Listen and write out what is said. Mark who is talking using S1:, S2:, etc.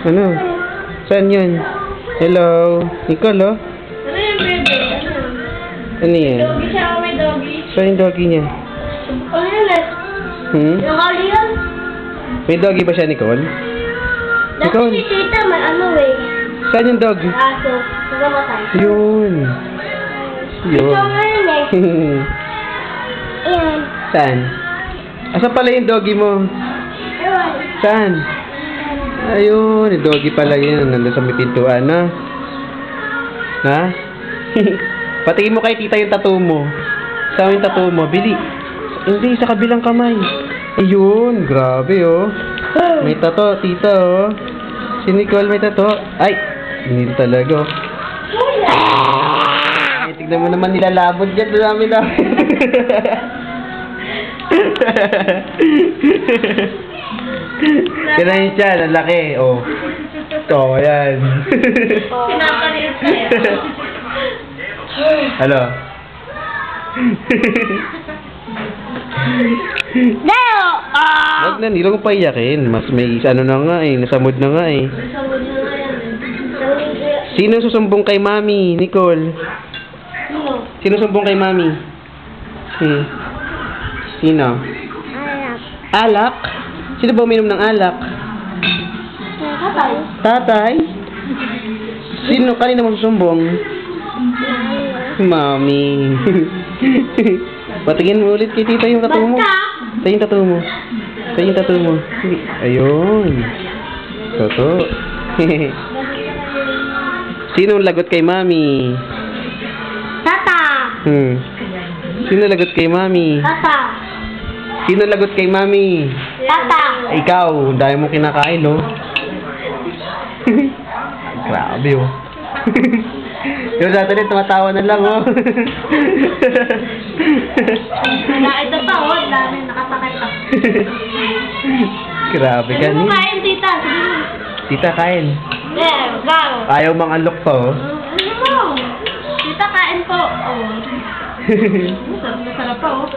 S1: Ano? Saan yun? Hello? Nicole, oh?
S2: Ano yung bebe?
S1: Ano yan?
S2: Doggy siya o may doggy?
S1: Saan yung doggy niya?
S2: Ano yun eh? Yung kali yun?
S1: May doggy ba siya, Nicole?
S2: Dati
S1: Nicole?
S2: si tita may ano eh.
S1: Saan yung doggy?
S2: Aso. Nagamatay.
S1: Yun.
S2: Ito ngayon eh. Ayan.
S1: Saan? Asa pala yung doggy mo?
S2: Ewan.
S1: Saan? Ayun, yung doggy pala yun. Nandun sa may pintuan, na. Ha? Patingin mo kay tita yung tattoo mo. Saan yung tattoo mo? Bili. Hindi, sa kabilang kamay. Ayun, grabe, oh. May tattoo, tita, oh. Si Nicole may tattoo. Ay, hindi talaga, oh. Ay, tignan mo naman nilalabot dyan. Dami na. Kinahin siya, ang laki, oh. Ito, ayan.
S2: Pinapaliit ka eh.
S1: Hello.
S2: Leo!
S1: Wag na, hindi lang ko paiyakin. Mas may ano na nga eh, nasa mood na nga eh.
S2: Sabon na nga yan eh.
S1: Sino susumbong kay Mami, Nicole?
S2: Sino?
S1: Sino susumbong kay Mami? Sino?
S2: Anak.
S1: Alak? Sino ba uminom ng alak?
S2: Kapal.
S1: Tatay? Sino kanina mo susumbong? Mami. Patingin mo ulit kay tita yung tattoo mo. Tayo yung tattoo mo. Tayo yung tattoo mo. Ayun. Tattoo. Sino lagot kay Mami?
S2: Tata!
S1: Sino lagot kay Mami?
S2: Tata!
S1: Sino lagot kay Mami?
S2: Tata!
S1: Ikaw, dahil mo kinakain, oh. Grabe, oh. Yung dati rin, tumatawa na lang, oh.
S2: Ito pa, oh. Dami, nakatakay pa.
S1: Grabe ka,
S2: Sige mo
S1: ni.
S2: kain, tita. Sige mo.
S1: Tita, kain.
S2: There, go.
S1: Ayaw mang unlock pa, oh.
S2: Ano mo? Tita, kain po. Oh. Masarap pa, oh.